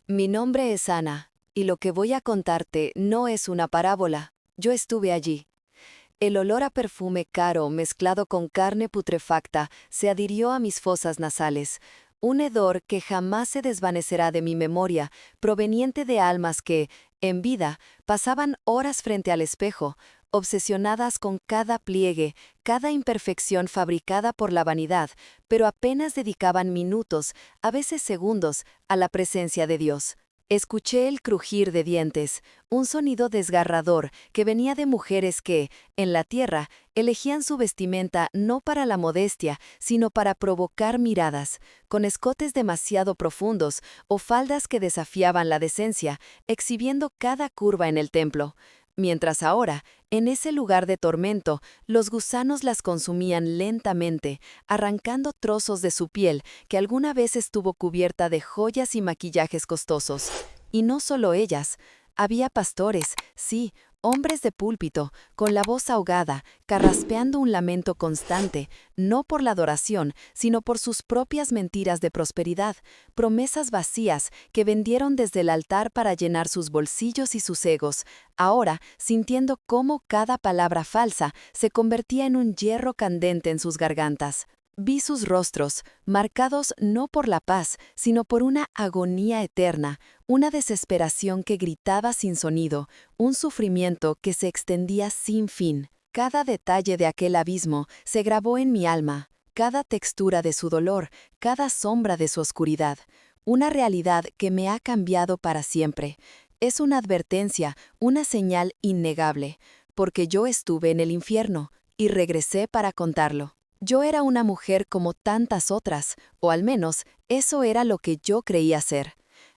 Mi nombre es Ana, y lo que voy a contarte no es una parábola. Yo estuve allí. El olor a perfume caro mezclado con carne putrefacta se adhirió a mis fosas nasales, un hedor que jamás se desvanecerá de mi memoria, proveniente de almas que, en vida, pasaban horas frente al espejo, obsesionadas con cada pliegue, cada imperfección fabricada por la vanidad, pero apenas dedicaban minutos, a veces segundos, a la presencia de Dios. Escuché el crujir de dientes, un sonido desgarrador que venía de mujeres que, en la tierra, elegían su vestimenta no para la modestia, sino para provocar miradas, con escotes demasiado profundos o faldas que desafiaban la decencia, exhibiendo cada curva en el templo. Mientras ahora, en ese lugar de tormento, los gusanos las consumían lentamente, arrancando trozos de su piel que alguna vez estuvo cubierta de joyas y maquillajes costosos. Y no solo ellas, había pastores, sí, hombres de púlpito, con la voz ahogada, carraspeando un lamento constante, no por la adoración, sino por sus propias mentiras de prosperidad, promesas vacías que vendieron desde el altar para llenar sus bolsillos y sus egos, ahora sintiendo cómo cada palabra falsa se convertía en un hierro candente en sus gargantas. Vi sus rostros, marcados no por la paz, sino por una agonía eterna, una desesperación que gritaba sin sonido, un sufrimiento que se extendía sin fin. Cada detalle de aquel abismo se grabó en mi alma, cada textura de su dolor, cada sombra de su oscuridad, una realidad que me ha cambiado para siempre. Es una advertencia, una señal innegable, porque yo estuve en el infierno y regresé para contarlo. Yo era una mujer como tantas otras, o al menos eso era lo que yo creía ser.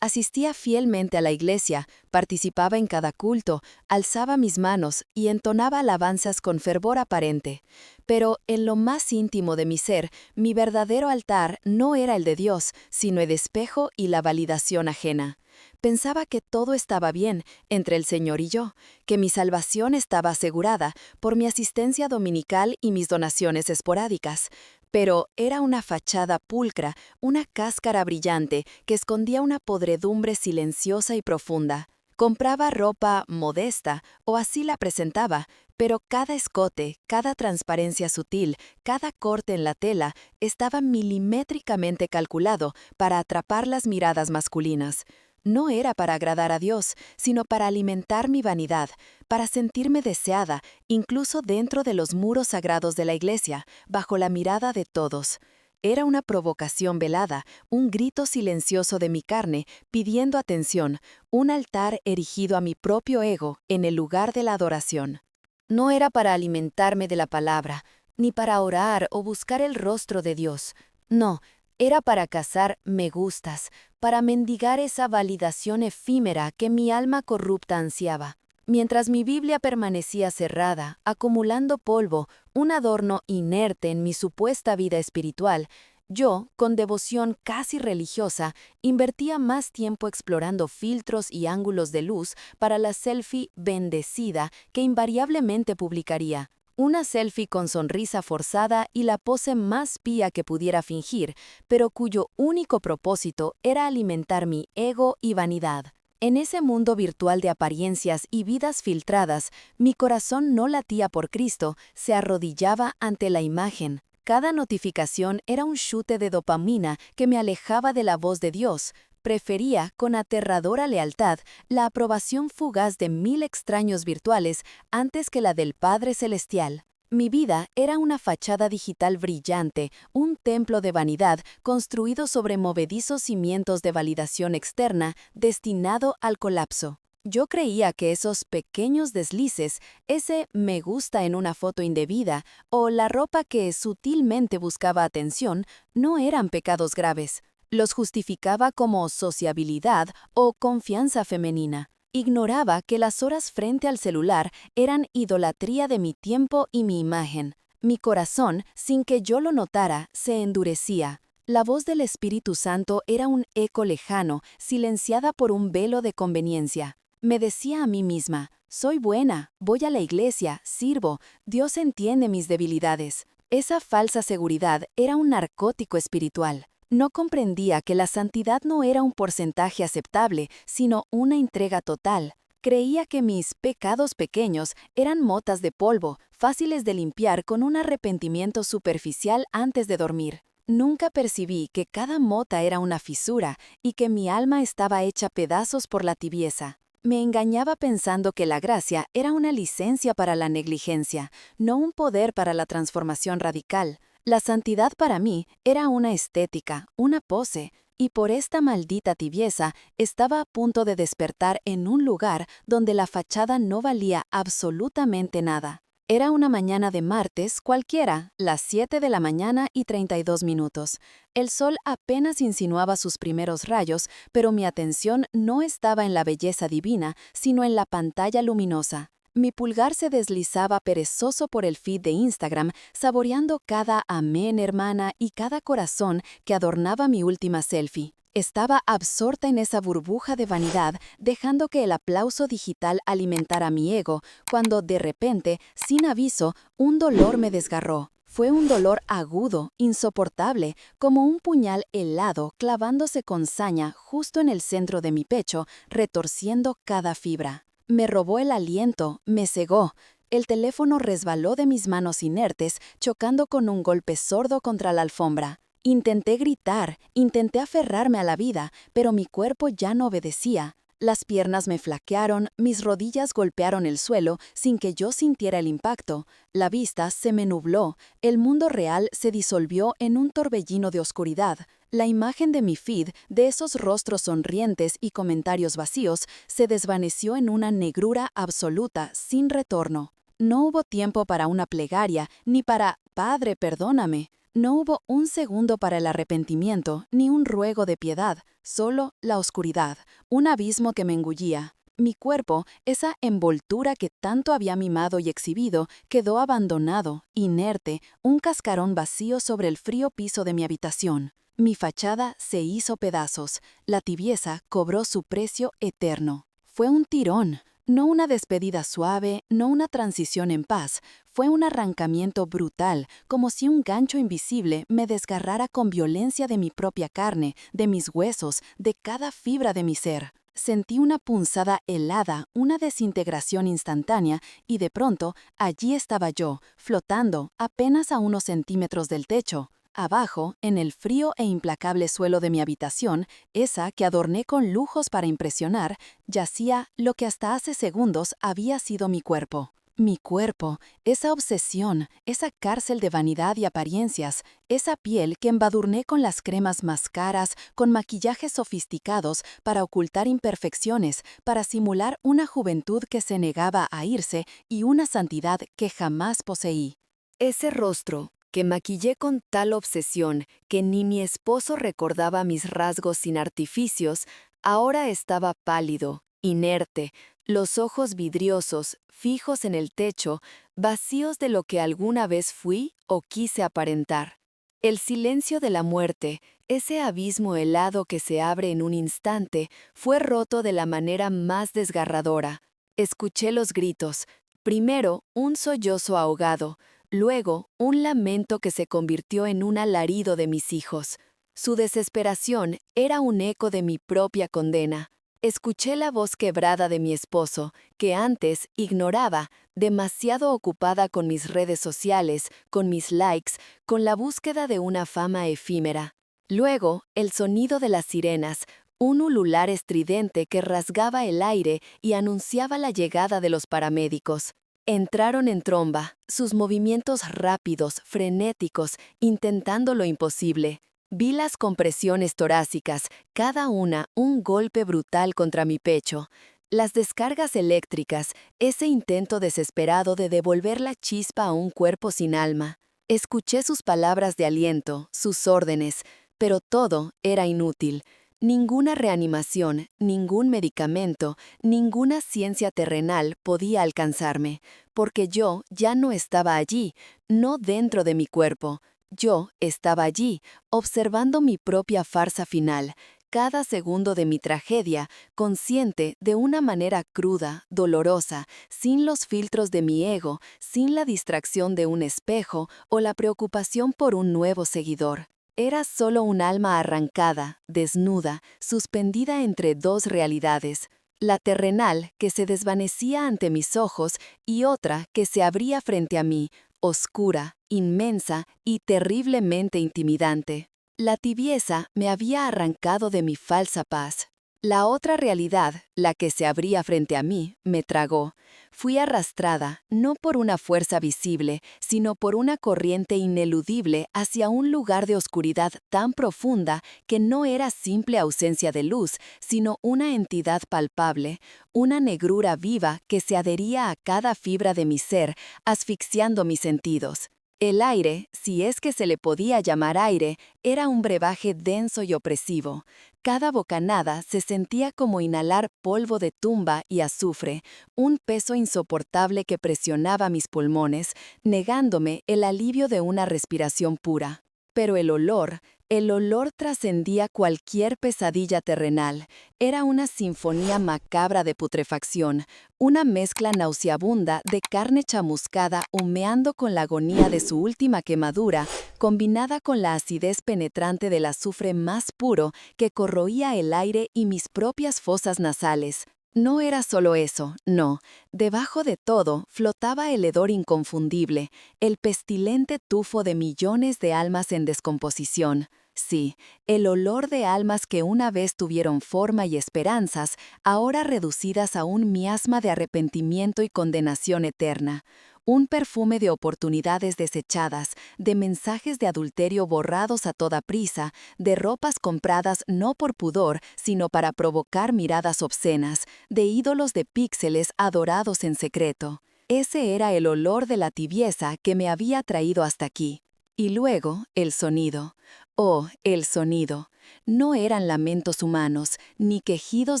Asistía fielmente a la iglesia, participaba en cada culto, alzaba mis manos y entonaba alabanzas con fervor aparente. Pero en lo más íntimo de mi ser, mi verdadero altar no era el de Dios, sino el espejo y la validación ajena. Pensaba que todo estaba bien entre el Señor y yo, que mi salvación estaba asegurada por mi asistencia dominical y mis donaciones esporádicas, pero era una fachada pulcra, una cáscara brillante que escondía una podredumbre silenciosa y profunda. Compraba ropa modesta, o así la presentaba, pero cada escote, cada transparencia sutil, cada corte en la tela estaba milimétricamente calculado para atrapar las miradas masculinas. No era para agradar a Dios, sino para alimentar mi vanidad, para sentirme deseada, incluso dentro de los muros sagrados de la iglesia, bajo la mirada de todos. Era una provocación velada, un grito silencioso de mi carne pidiendo atención, un altar erigido a mi propio ego en el lugar de la adoración. No era para alimentarme de la palabra, ni para orar o buscar el rostro de Dios. No, era para cazar me gustas, para mendigar esa validación efímera que mi alma corrupta ansiaba. Mientras mi Biblia permanecía cerrada, acumulando polvo, un adorno inerte en mi supuesta vida espiritual, yo, con devoción casi religiosa, invertía más tiempo explorando filtros y ángulos de luz para la selfie bendecida que invariablemente publicaría. Una selfie con sonrisa forzada y la pose más pía que pudiera fingir, pero cuyo único propósito era alimentar mi ego y vanidad. En ese mundo virtual de apariencias y vidas filtradas, mi corazón no latía por Cristo, se arrodillaba ante la imagen. Cada notificación era un chute de dopamina que me alejaba de la voz de Dios. Prefería, con aterradora lealtad, la aprobación fugaz de 1000 extraños virtuales antes que la del Padre Celestial. Mi vida era una fachada digital brillante, un templo de vanidad construido sobre movedizos cimientos de validación externa destinado al colapso. Yo creía que esos pequeños deslices, ese me gusta en una foto indebida o la ropa que sutilmente buscaba atención, no eran pecados graves. Los justificaba como sociabilidad o confianza femenina. Ignoraba que las horas frente al celular eran idolatría de mi tiempo y mi imagen. Mi corazón, sin que yo lo notara, se endurecía. La voz del Espíritu Santo era un eco lejano, silenciada por un velo de conveniencia. Me decía a mí misma, soy buena, voy a la iglesia, sirvo, Dios entiende mis debilidades. Esa falsa seguridad era un narcótico espiritual. No comprendía que la santidad no era un porcentaje aceptable, sino una entrega total. Creía que mis pecados pequeños eran motas de polvo, fáciles de limpiar con un arrepentimiento superficial antes de dormir. Nunca percibí que cada mota era una fisura y que mi alma estaba hecha pedazos por la tibieza. Me engañaba pensando que la gracia era una licencia para la negligencia, no un poder para la transformación radical. La santidad para mí era una estética, una pose, y por esta maldita tibieza estaba a punto de despertar en un lugar donde la fachada no valía absolutamente nada. Era una mañana de martes cualquiera, las 7 de la mañana y 32 minutos. El sol apenas insinuaba sus primeros rayos, pero mi atención no estaba en la belleza divina, sino en la pantalla luminosa. Mi pulgar se deslizaba perezoso por el feed de Instagram, saboreando cada amén hermana y cada corazón que adornaba mi última selfie. Estaba absorta en esa burbuja de vanidad, dejando que el aplauso digital alimentara mi ego, cuando de repente, sin aviso, un dolor me desgarró. Fue un dolor agudo, insoportable, como un puñal helado clavándose con saña justo en el centro de mi pecho, retorciendo cada fibra. Me robó el aliento, me cegó. El teléfono resbaló de mis manos inertes, chocando con un golpe sordo contra la alfombra. Intenté gritar, intenté aferrarme a la vida, pero mi cuerpo ya no obedecía. Las piernas me flaquearon, mis rodillas golpearon el suelo sin que yo sintiera el impacto. La vista se me nubló, el mundo real se disolvió en un torbellino de oscuridad. La imagen de mi feed, de esos rostros sonrientes y comentarios vacíos, se desvaneció en una negrura absoluta, sin retorno. No hubo tiempo para una plegaria, ni para «Padre, perdóname». No hubo un segundo para el arrepentimiento, ni un ruego de piedad, solo la oscuridad, un abismo que me engullía. Mi cuerpo, esa envoltura que tanto había mimado y exhibido, quedó abandonado, inerte, un cascarón vacío sobre el frío piso de mi habitación. Mi fachada se hizo pedazos, la tibieza cobró su precio eterno. Fue un tirón. No una despedida suave, no una transición en paz, fue un arrancamiento brutal, como si un gancho invisible me desgarrara con violencia de mi propia carne, de mis huesos, de cada fibra de mi ser. Sentí una punzada helada, una desintegración instantánea, y de pronto, allí estaba yo, flotando, apenas a unos centímetros del techo. Abajo, en el frío e implacable suelo de mi habitación, esa que adorné con lujos para impresionar, yacía lo que hasta hace segundos había sido mi cuerpo. Mi cuerpo, esa obsesión, esa cárcel de vanidad y apariencias, esa piel que embadurné con las cremas más caras, con maquillajes sofisticados para ocultar imperfecciones, para simular una juventud que se negaba a irse y una santidad que jamás poseí. Ese rostro, que maquillé con tal obsesión que ni mi esposo recordaba mis rasgos sin artificios, ahora estaba pálido, inerte, los ojos vidriosos, fijos en el techo, vacíos de lo que alguna vez fui o quise aparentar. El silencio de la muerte, ese abismo helado que se abre en un instante, fue roto de la manera más desgarradora. Escuché los gritos, primero un sollozo ahogado, luego, un lamento que se convirtió en un alarido de mis hijos. Su desesperación era un eco de mi propia condena. Escuché la voz quebrada de mi esposo, que antes ignoraba, demasiado ocupada con mis redes sociales, con mis likes, con la búsqueda de una fama efímera. Luego, el sonido de las sirenas, un ulular estridente que rasgaba el aire y anunciaba la llegada de los paramédicos. Entraron en tromba, sus movimientos rápidos, frenéticos, intentando lo imposible. Vi las compresiones torácicas, cada una un golpe brutal contra mi pecho. Las descargas eléctricas, ese intento desesperado de devolver la chispa a un cuerpo sin alma. Escuché sus palabras de aliento, sus órdenes, pero todo era inútil. Ninguna reanimación, ningún medicamento, ninguna ciencia terrenal podía alcanzarme, porque yo ya no estaba allí, no dentro de mi cuerpo. Yo estaba allí, observando mi propia farsa final, cada segundo de mi tragedia, consciente de una manera cruda, dolorosa, sin los filtros de mi ego, sin la distracción de un espejo o la preocupación por un nuevo seguidor. Era solo un alma arrancada, desnuda, suspendida entre dos realidades, la terrenal que se desvanecía ante mis ojos y otra que se abría frente a mí, oscura, inmensa y terriblemente intimidante. La tibieza me había arrancado de mi falsa paz. La otra realidad, la que se abría frente a mí, me tragó. Fui arrastrada, no por una fuerza visible, sino por una corriente ineludible hacia un lugar de oscuridad tan profunda que no era simple ausencia de luz, sino una entidad palpable, una negrura viva que se adhería a cada fibra de mi ser, asfixiando mis sentidos. El aire, si es que se le podía llamar aire, era un brebaje denso y opresivo. Cada bocanada se sentía como inhalar polvo de tumba y azufre, un peso insoportable que presionaba mis pulmones, negándome el alivio de una respiración pura. Pero el olor trascendía cualquier pesadilla terrenal. Era una sinfonía macabra de putrefacción, una mezcla nauseabunda de carne chamuscada humeando con la agonía de su última quemadura, combinada con la acidez penetrante del azufre más puro que corroía el aire y mis propias fosas nasales. No era solo eso, no. Debajo de todo flotaba el hedor inconfundible, el pestilente tufo de millones de almas en descomposición. Sí, el olor de almas que una vez tuvieron forma y esperanzas, ahora reducidas a un miasma de arrepentimiento y condenación eterna. Un perfume de oportunidades desechadas, de mensajes de adulterio borrados a toda prisa, de ropas compradas no por pudor, sino para provocar miradas obscenas, de ídolos de píxeles adorados en secreto. Ese era el olor de la tibieza que me había traído hasta aquí. Y luego, el sonido. Oh, el sonido. No eran lamentos humanos, ni quejidos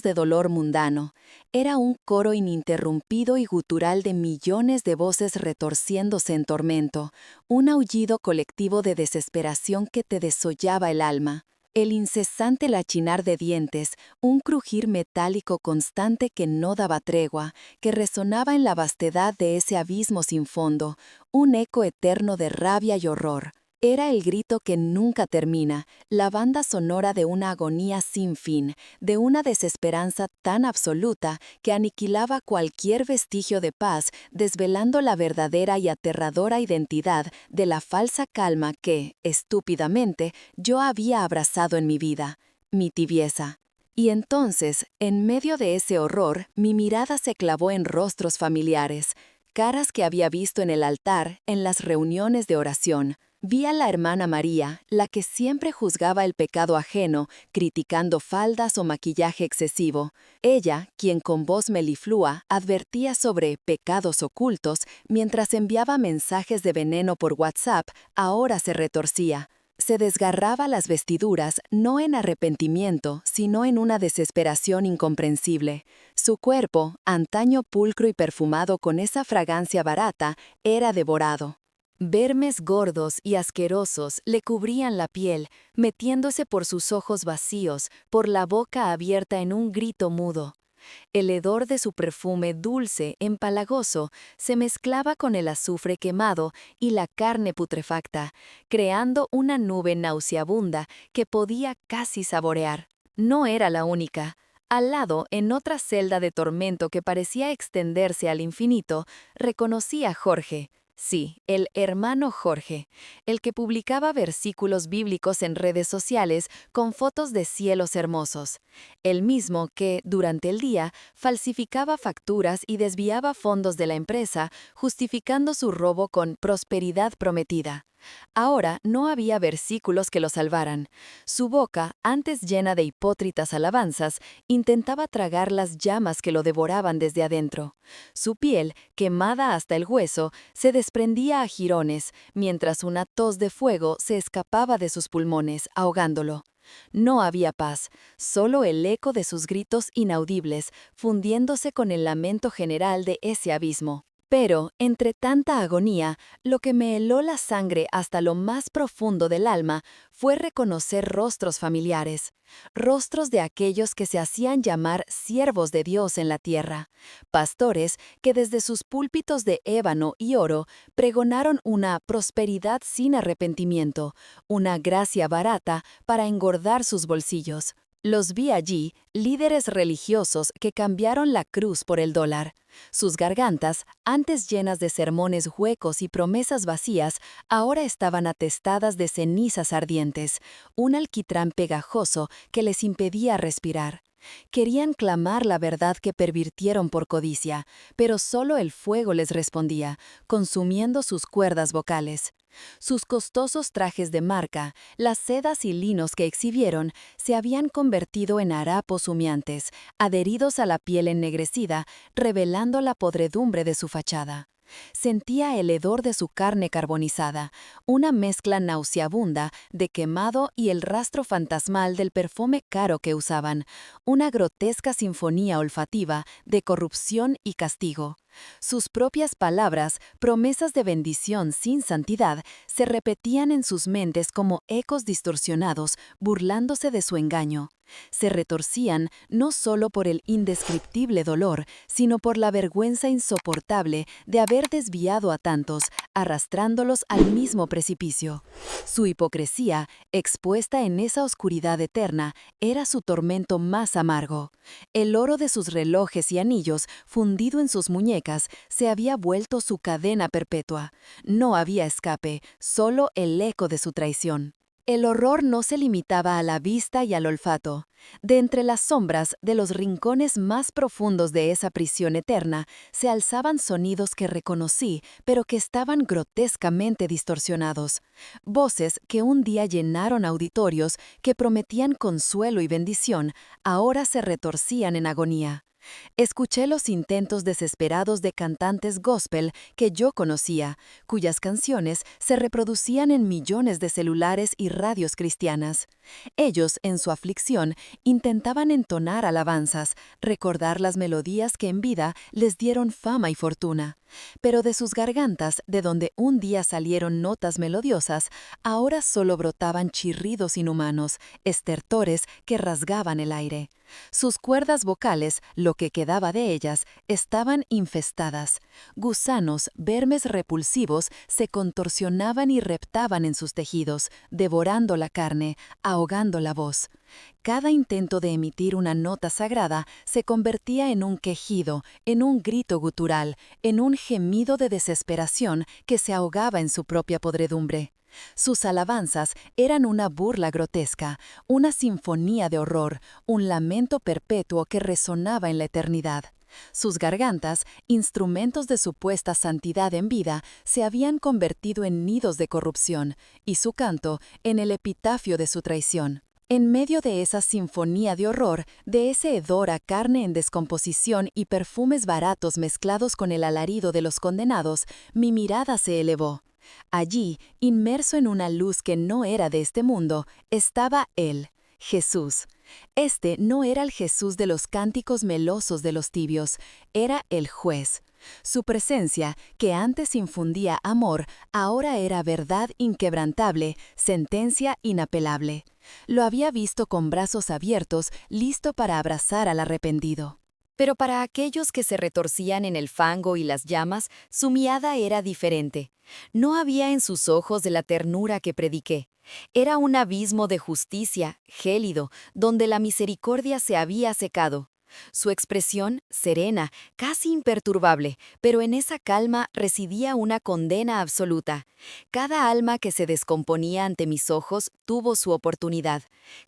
de dolor mundano. Era un coro ininterrumpido y gutural de millones de voces retorciéndose en tormento, un aullido colectivo de desesperación que te desollaba el alma. El incesante lachinar de dientes, un crujir metálico constante que no daba tregua, que resonaba en la vastedad de ese abismo sin fondo, un eco eterno de rabia y horror. Era el grito que nunca termina, la banda sonora de una agonía sin fin, de una desesperanza tan absoluta que aniquilaba cualquier vestigio de paz, desvelando la verdadera y aterradora identidad de la falsa calma que, estúpidamente, yo había abrazado en mi vida, mi tibieza. Y entonces, en medio de ese horror, mi mirada se clavó en rostros familiares, caras que había visto en el altar, en las reuniones de oración. Vi a la hermana María, la que siempre juzgaba el pecado ajeno, criticando faldas o maquillaje excesivo. Ella, quien con voz meliflua advertía sobre pecados ocultos mientras enviaba mensajes de veneno por WhatsApp, ahora se retorcía. Se desgarraba las vestiduras no en arrepentimiento, sino en una desesperación incomprensible. Su cuerpo, antaño pulcro y perfumado con esa fragancia barata, era devorado. Vermes gordos y asquerosos le cubrían la piel, metiéndose por sus ojos vacíos, por la boca abierta en un grito mudo. El hedor de su perfume dulce, empalagoso, se mezclaba con el azufre quemado y la carne putrefacta, creando una nube nauseabunda que podía casi saborear. No era la única. Al lado, en otra celda de tormento que parecía extenderse al infinito, reconocí a Jorge. Sí, el hermano Jorge, el que publicaba versículos bíblicos en redes sociales con fotos de cielos hermosos. El mismo que, durante el día, falsificaba facturas y desviaba fondos de la empresa, justificando su robo con prosperidad prometida. Ahora no había versículos que lo salvaran. Su boca, antes llena de hipócritas alabanzas, intentaba tragar las llamas que lo devoraban desde adentro. Su piel, quemada hasta el hueso, se desprendía a jirones, mientras una tos de fuego se escapaba de sus pulmones, ahogándolo. No había paz, solo el eco de sus gritos inaudibles, fundiéndose con el lamento general de ese abismo. Pero, entre tanta agonía, lo que me heló la sangre hasta lo más profundo del alma fue reconocer rostros familiares, rostros de aquellos que se hacían llamar siervos de Dios en la tierra, pastores que desde sus púlpitos de ébano y oro pregonaron una prosperidad sin arrepentimiento, una gracia barata para engordar sus bolsillos. Los vi allí, líderes religiosos que cambiaron la cruz por el dólar. Sus gargantas, antes llenas de sermones huecos y promesas vacías, ahora estaban atestadas de cenizas ardientes, un alquitrán pegajoso que les impedía respirar. Querían clamar la verdad que pervirtieron por codicia, pero solo el fuego les respondía, consumiendo sus cuerdas vocales. Sus costosos trajes de marca, las sedas y linos que exhibieron, se habían convertido en harapos humeantes, adheridos a la piel ennegrecida, revelando la podredumbre de su fachada. Sentía el hedor de su carne carbonizada, una mezcla nauseabunda de quemado y el rastro fantasmal del perfume caro que usaban, una grotesca sinfonía olfativa de corrupción y castigo. Sus propias palabras, promesas de bendición sin santidad, se repetían en sus mentes como ecos distorsionados, burlándose de su engaño. Se retorcían no solo por el indescriptible dolor, sino por la vergüenza insoportable de haber desviado a tantos, arrastrándolos al mismo precipicio. Su hipocresía, expuesta en esa oscuridad eterna, era su tormento más amargo. El oro de sus relojes y anillos, fundido en sus muñecas, se había vuelto su cadena perpetua. No había escape, solo el eco de su traición. El horror no se limitaba a la vista y al olfato. De entre las sombras de los rincones más profundos de esa prisión eterna, se alzaban sonidos que reconocí, pero que estaban grotescamente distorsionados. Voces que un día llenaron auditorios, que prometían consuelo y bendición, ahora se retorcían en agonía. Escuché los intentos desesperados de cantantes gospel que yo conocía, cuyas canciones se reproducían en millones de celulares y radios cristianas. Ellos, en su aflicción, intentaban entonar alabanzas, recordar las melodías que en vida les dieron fama y fortuna. Pero de sus gargantas, de donde un día salieron notas melodiosas, ahora solo brotaban chirridos inhumanos, estertores que rasgaban el aire. Sus cuerdas vocales, lo que quedaba de ellas, estaban infestadas. Gusanos, vermes repulsivos, se contorsionaban y reptaban en sus tejidos, devorando la carne, ahogando la voz. Cada intento de emitir una nota sagrada se convertía en un quejido, en un grito gutural, en un gemido de desesperación que se ahogaba en su propia podredumbre. Sus alabanzas eran una burla grotesca, una sinfonía de horror, un lamento perpetuo que resonaba en la eternidad. Sus gargantas, instrumentos de supuesta santidad en vida, se habían convertido en nidos de corrupción, y su canto en el epitafio de su traición. En medio de esa sinfonía de horror, de ese hedor a carne en descomposición y perfumes baratos mezclados con el alarido de los condenados, mi mirada se elevó. Allí, inmerso en una luz que no era de este mundo, estaba Él, Jesús. Este no era el Jesús de los cánticos melosos de los tibios, era el juez. Su presencia, que antes infundía amor, ahora era verdad inquebrantable, sentencia inapelable. Lo había visto con brazos abiertos, listo para abrazar al arrepentido. Pero para aquellos que se retorcían en el fango y las llamas, su mirada era diferente. No había en sus ojos de la ternura que prediqué. Era un abismo de justicia, gélido, donde la misericordia se había secado. Su expresión, serena, casi imperturbable, pero en esa calma residía una condena absoluta. Cada alma que se descomponía ante mis ojos tuvo su oportunidad.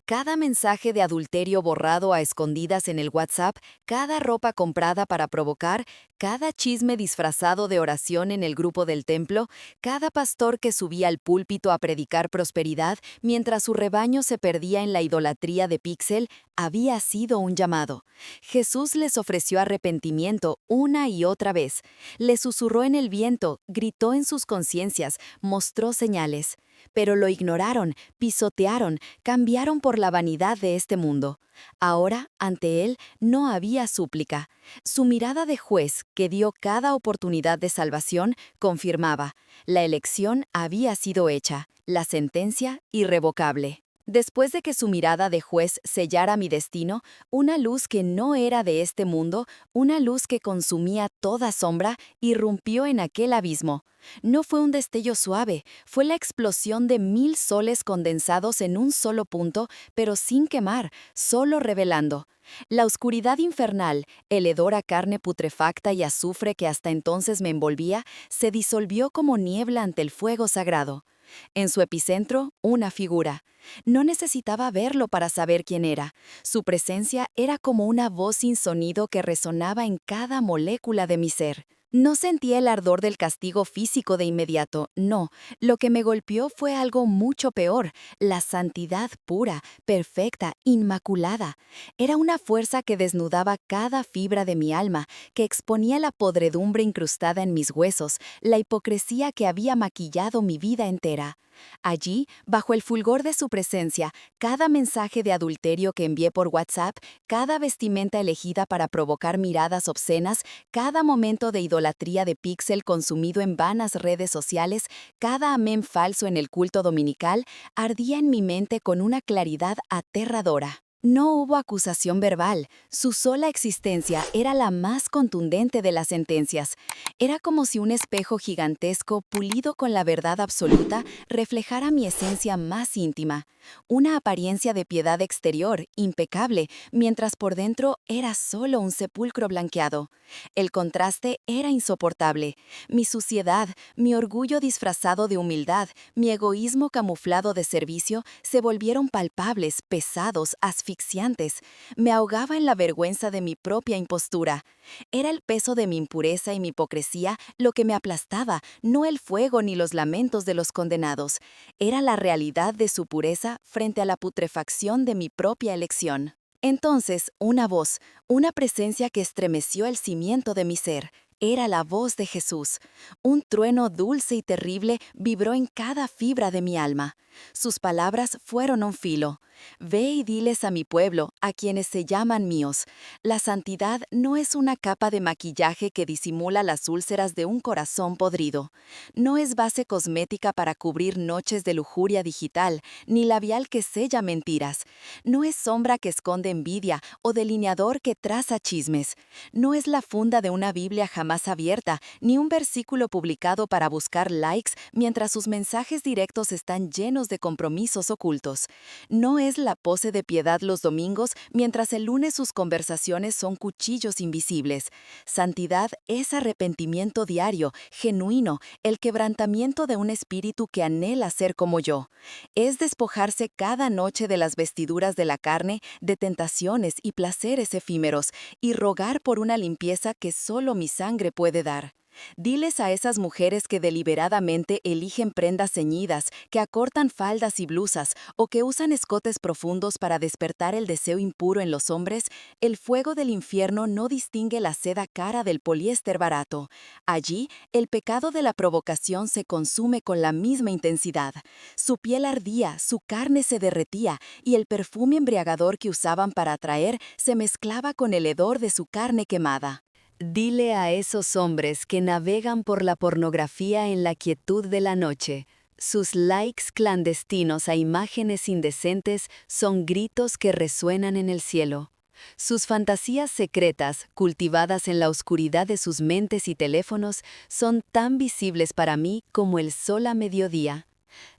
Cada mensaje de adulterio borrado a escondidas en el WhatsApp, cada ropa comprada para provocar, cada chisme disfrazado de oración en el grupo del templo, cada pastor que subía al púlpito a predicar prosperidad mientras su rebaño se perdía en la idolatría de píxel, había sido un llamado. Jesús les ofreció arrepentimiento una y otra vez. Les susurró en el viento, gritó en sus conciencias, mostró señales. Pero lo ignoraron, pisotearon, cambiaron por la vanidad de este mundo. Ahora, ante él, no había súplica. Su mirada de juez, que dio cada oportunidad de salvación, confirmaba: la elección había sido hecha, la sentencia irrevocable. Después de que su mirada de juez sellara mi destino, una luz que no era de este mundo, una luz que consumía toda sombra, irrumpió en aquel abismo. No fue un destello suave, fue la explosión de 1000 soles condensados en un solo punto, pero sin quemar, solo revelando. La oscuridad infernal, el hedor a carne putrefacta y azufre que hasta entonces me envolvía, se disolvió como niebla ante el fuego sagrado. En su epicentro, una figura. No necesitaba verlo para saber quién era. Su presencia era como una voz sin sonido que resonaba en cada molécula de mi ser. No sentí el ardor del castigo físico de inmediato, no. Lo que me golpeó fue algo mucho peor, la santidad pura, perfecta, inmaculada. Era una fuerza que desnudaba cada fibra de mi alma, que exponía la podredumbre incrustada en mis huesos, la hipocresía que había maquillado mi vida entera. Allí, bajo el fulgor de su presencia, cada mensaje de adulterio que envié por WhatsApp, cada vestimenta elegida para provocar miradas obscenas, cada momento de idolatría de píxel consumido en vanas redes sociales, cada amén falso en el culto dominical, ardía en mi mente con una claridad aterradora. No hubo acusación verbal, su sola existencia era la más contundente de las sentencias. Era como si un espejo gigantesco, pulido con la verdad absoluta, reflejara mi esencia más íntima. Una apariencia de piedad exterior, impecable, mientras por dentro era solo un sepulcro blanqueado. El contraste era insoportable. Mi suciedad, mi orgullo disfrazado de humildad, mi egoísmo camuflado de servicio, se volvieron palpables, pesados, asfixiantes. Me ahogaba en la vergüenza de mi propia impostura. Era el peso de mi impureza y mi hipocresía lo que me aplastaba, no el fuego ni los lamentos de los condenados. Era la realidad de su pureza frente a la putrefacción de mi propia elección. Entonces, una voz, una presencia que estremeció el cimiento de mi ser. Era la voz de Jesús. Un trueno dulce y terrible vibró en cada fibra de mi alma. Sus palabras fueron un filo. Ve y diles a mi pueblo, a quienes se llaman míos. La santidad no es una capa de maquillaje que disimula las úlceras de un corazón podrido. No es base cosmética para cubrir noches de lujuria digital, ni labial que sella mentiras. No es sombra que esconde envidia o delineador que traza chismes. No es la funda de una Biblia jamás abierta, ni un versículo publicado para buscar likes mientras sus mensajes directos están llenos de compromisos ocultos. No es la pose de piedad los domingos mientras el lunes sus conversaciones son cuchillos invisibles. Santidad es arrepentimiento diario, genuino, el quebrantamiento de un espíritu que anhela ser como yo. Es despojarse cada noche de las vestiduras de la carne, de tentaciones y placeres efímeros, y rogar por una limpieza que solo mi sangre puede dar. Diles a esas mujeres que deliberadamente eligen prendas ceñidas, que acortan faldas y blusas o que usan escotes profundos para despertar el deseo impuro en los hombres, el fuego del infierno no distingue la seda cara del poliéster barato. Allí, el pecado de la provocación se consume con la misma intensidad. Su piel ardía, su carne se derretía y el perfume embriagador que usaban para atraer se mezclaba con el hedor de su carne quemada. Dile a esos hombres que navegan por la pornografía en la quietud de la noche. Sus likes clandestinos a imágenes indecentes son gritos que resuenan en el cielo. Sus fantasías secretas, cultivadas en la oscuridad de sus mentes y teléfonos, son tan visibles para mí como el sol a mediodía.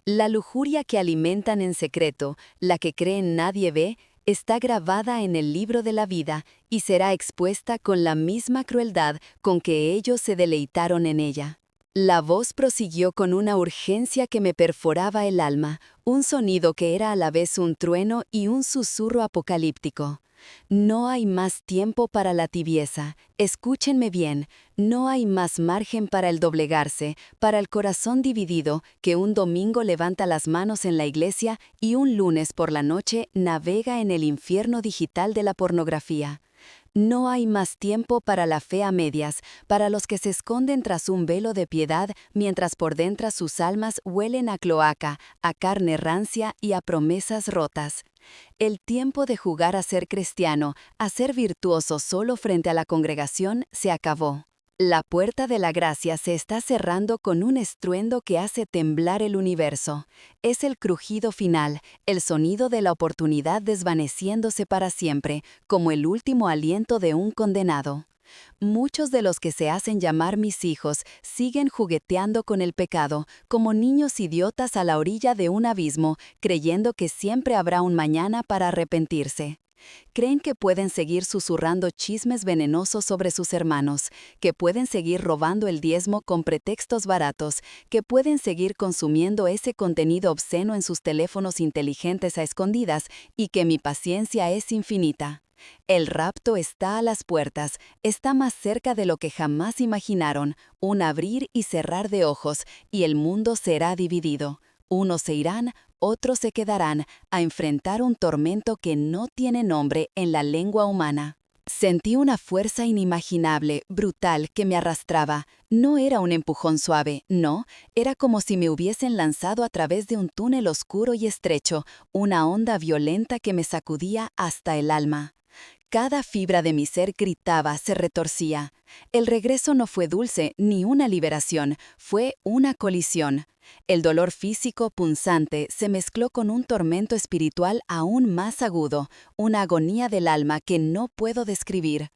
La lujuria que alimentan en secreto, la que creen nadie ve, está grabada en el libro de la vida y será expuesta con la misma crueldad con que ellos se deleitaron en ella. La voz prosiguió con una urgencia que me perforaba el alma, un sonido que era a la vez un trueno y un susurro apocalíptico. No hay más tiempo para la tibieza. Escúchenme bien, no hay más margen para el doblegarse, para el corazón dividido, que un domingo levanta las manos en la iglesia y un lunes por la noche navega en el infierno digital de la pornografía. No hay más tiempo para la fe a medias, para los que se esconden tras un velo de piedad mientras por dentro sus almas huelen a cloaca, a carne rancia y a promesas rotas. El tiempo de jugar a ser cristiano, a ser virtuoso solo frente a la congregación, se acabó. La puerta de la gracia se está cerrando con un estruendo que hace temblar el universo. Es el crujido final, el sonido de la oportunidad desvaneciéndose para siempre, como el último aliento de un condenado. Muchos de los que se hacen llamar mis hijos siguen jugueteando con el pecado, como niños idiotas a la orilla de un abismo, creyendo que siempre habrá un mañana para arrepentirse. Creen que pueden seguir susurrando chismes venenosos sobre sus hermanos, que pueden seguir robando el diezmo con pretextos baratos, que pueden seguir consumiendo ese contenido obsceno en sus teléfonos inteligentes a escondidas y que mi paciencia es infinita. El rapto está a las puertas, está más cerca de lo que jamás imaginaron, un abrir y cerrar de ojos, y el mundo será dividido. Unos se irán, otros se quedarán a enfrentar un tormento que no tiene nombre en la lengua humana. Sentí una fuerza inimaginable, brutal, que me arrastraba. No era un empujón suave, no, era como si me hubiesen lanzado a través de un túnel oscuro y estrecho, una onda violenta que me sacudía hasta el alma. Cada fibra de mi ser gritaba, se retorcía. El regreso no fue dulce ni una liberación, fue una colisión. El dolor físico punzante se mezcló con un tormento espiritual aún más agudo, una agonía del alma que no puedo describir.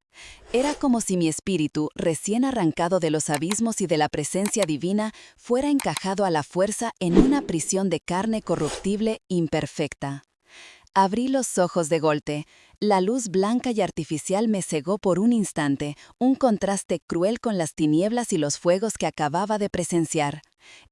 Era como si mi espíritu, recién arrancado de los abismos y de la presencia divina, fuera encajado a la fuerza en una prisión de carne corruptible imperfecta. Abrí los ojos de golpe. La luz blanca y artificial me cegó por un instante, un contraste cruel con las tinieblas y los fuegos que acababa de presenciar.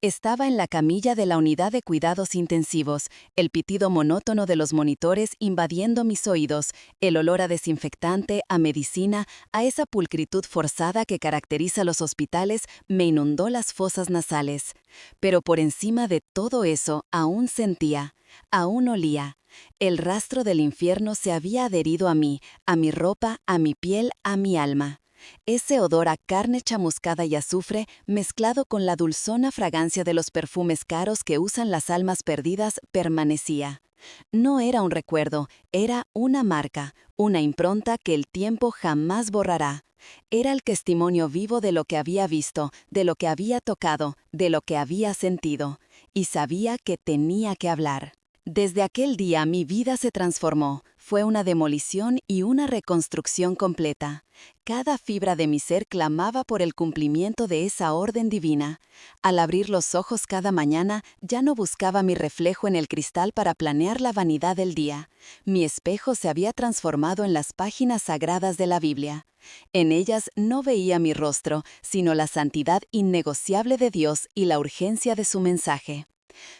Estaba en la camilla de la unidad de cuidados intensivos, el pitido monótono de los monitores invadiendo mis oídos, el olor a desinfectante, a medicina, a esa pulcritud forzada que caracteriza los hospitales, me inundó las fosas nasales. Pero por encima de todo eso, aún sentía, aún olía. El rastro del infierno se había adherido a mí, a mi ropa, a mi piel, a mi alma. Ese odor a carne chamuscada y azufre, mezclado con la dulzona fragancia de los perfumes caros que usan las almas perdidas, permanecía. No era un recuerdo, era una marca, una impronta que el tiempo jamás borrará. Era el testimonio vivo de lo que había visto, de lo que había tocado, de lo que había sentido. Y sabía que tenía que hablar. Desde aquel día mi vida se transformó, fue una demolición y una reconstrucción completa. Cada fibra de mi ser clamaba por el cumplimiento de esa orden divina. Al abrir los ojos cada mañana, ya no buscaba mi reflejo en el cristal para planear la vanidad del día. Mi espejo se había transformado en las páginas sagradas de la Biblia. En ellas no veía mi rostro, sino la santidad innegociable de Dios y la urgencia de su mensaje.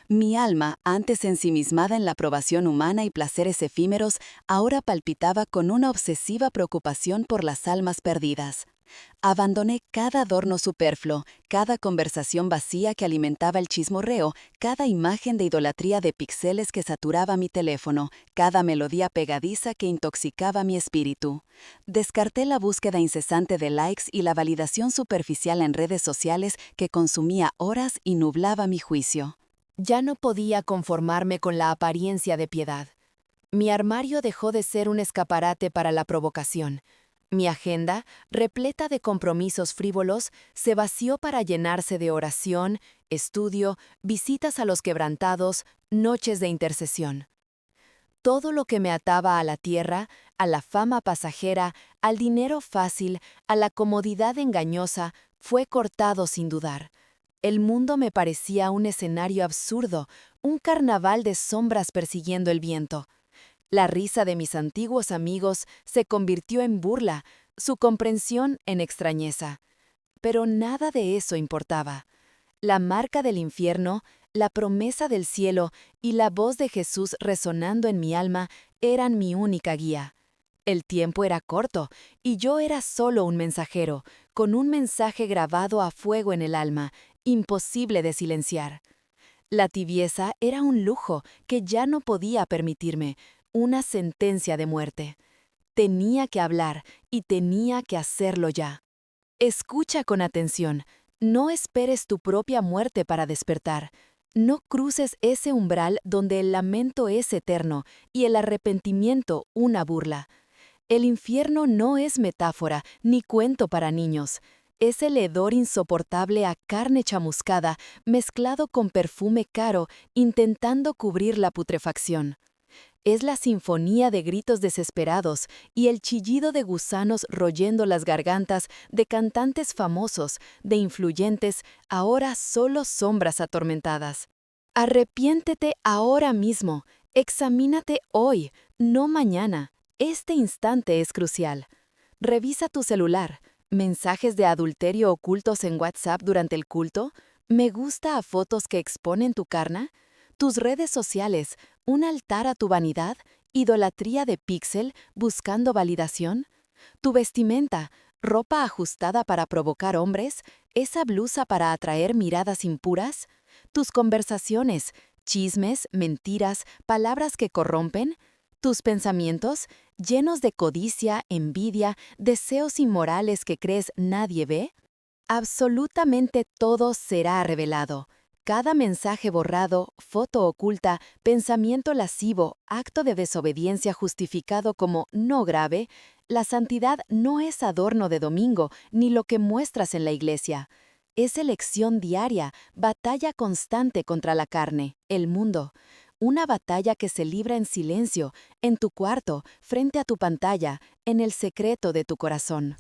Mi alma, antes ensimismada en la aprobación humana y placeres efímeros, ahora palpitaba con una obsesiva preocupación por las almas perdidas. Abandoné cada adorno superfluo, cada conversación vacía que alimentaba el chismorreo, cada imagen de idolatría de píxeles que saturaba mi teléfono, cada melodía pegadiza que intoxicaba mi espíritu. Descarté la búsqueda incesante de likes y la validación superficial en redes sociales que consumía horas y nublaba mi juicio. Ya no podía conformarme con la apariencia de piedad. Mi armario dejó de ser un escaparate para la provocación. Mi agenda, repleta de compromisos frívolos, se vació para llenarse de oración, estudio, visitas a los quebrantados, noches de intercesión. Todo lo que me ataba a la tierra, a la fama pasajera, al dinero fácil, a la comodidad engañosa, fue cortado sin dudar. El mundo me parecía un escenario absurdo, un carnaval de sombras persiguiendo el viento. La risa de mis antiguos amigos se convirtió en burla, su comprensión en extrañeza. Pero nada de eso importaba. La marca del infierno, la promesa del cielo y la voz de Jesús resonando en mi alma eran mi única guía. El tiempo era corto, y yo era solo un mensajero, con un mensaje grabado a fuego en el alma, imposible de silenciar. La tibieza era un lujo que ya no podía permitirme, una sentencia de muerte. Tenía que hablar y tenía que hacerlo ya. Escucha con atención. No esperes tu propia muerte para despertar. No cruces ese umbral donde el lamento es eterno y el arrepentimiento una burla. El infierno no es metáfora ni cuento para niños. Es el hedor insoportable a carne chamuscada mezclado con perfume caro intentando cubrir la putrefacción. Es la sinfonía de gritos desesperados y el chillido de gusanos royendo las gargantas de cantantes famosos, de influyentes, ahora solo sombras atormentadas. Arrepiéntete ahora mismo, examínate hoy, no mañana. Este instante es crucial. Revisa tu celular. ¿Mensajes de adulterio ocultos en WhatsApp durante el culto? ¿Me gusta a fotos que exponen tu carne? ¿Tus redes sociales, un altar a tu vanidad? ¿Idolatría de píxel buscando validación? ¿Tu vestimenta, ropa ajustada para provocar hombres? ¿Esa blusa para atraer miradas impuras? ¿Tus conversaciones, chismes, mentiras, palabras que corrompen? ¿Tus pensamientos, llenos de codicia, envidia, deseos inmorales que crees nadie ve? Absolutamente todo será revelado. Cada mensaje borrado, foto oculta, pensamiento lascivo, acto de desobediencia justificado como no grave, la santidad no es adorno de domingo ni lo que muestras en la iglesia. Es elección diaria, batalla constante contra la carne, el mundo. Una batalla que se libra en silencio, en tu cuarto, frente a tu pantalla, en el secreto de tu corazón.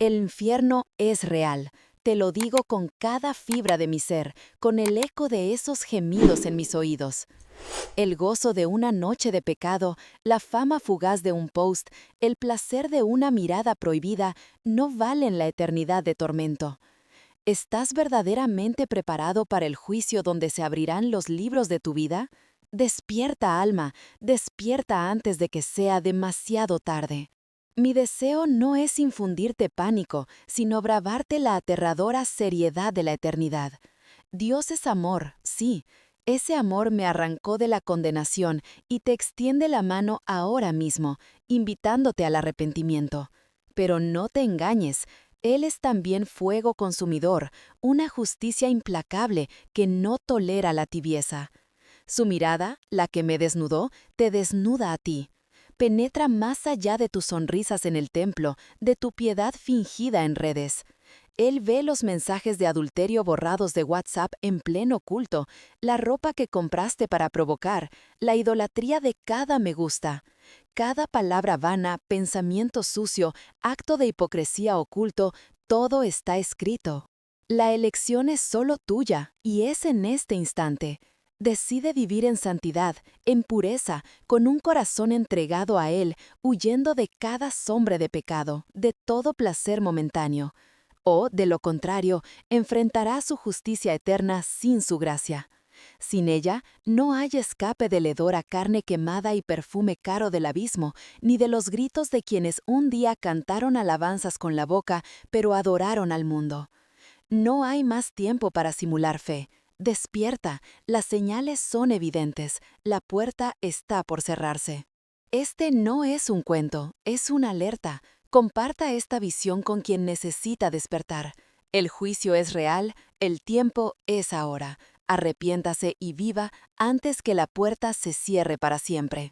El infierno es real. Te lo digo con cada fibra de mi ser, con el eco de esos gemidos en mis oídos. El gozo de una noche de pecado, la fama fugaz de un post, el placer de una mirada prohibida, no valen la eternidad de tormento. ¿Estás verdaderamente preparado para el juicio donde se abrirán los libros de tu vida? Despierta, alma, despierta antes de que sea demasiado tarde. Mi deseo no es infundirte pánico, sino bravarte la aterradora seriedad de la eternidad. Dios es amor, sí. Ese amor me arrancó de la condenación y te extiende la mano ahora mismo, invitándote al arrepentimiento. Pero no te engañes, Él es también fuego consumidor, una justicia implacable que no tolera la tibieza. Su mirada, la que me desnudó, te desnuda a ti. Penetra más allá de tus sonrisas en el templo, de tu piedad fingida en redes. Él ve los mensajes de adulterio borrados de WhatsApp en pleno culto, la ropa que compraste para provocar, la idolatría de cada me gusta. Cada palabra vana, pensamiento sucio, acto de hipocresía oculto, todo está escrito. La elección es solo tuya, y es en este instante. Decide vivir en santidad, en pureza, con un corazón entregado a Él, huyendo de cada sombra de pecado, de todo placer momentáneo. O, de lo contrario, enfrentará su justicia eterna sin su gracia. Sin ella, no hay escape del hedor a carne quemada y perfume caro del abismo, ni de los gritos de quienes un día cantaron alabanzas con la boca, pero adoraron al mundo. No hay más tiempo para simular fe. Despierta, las señales son evidentes, la puerta está por cerrarse. Este no es un cuento, es una alerta. Comparta esta visión con quien necesita despertar. El juicio es real, el tiempo es ahora. Arrepiéntase y viva antes que la puerta se cierre para siempre.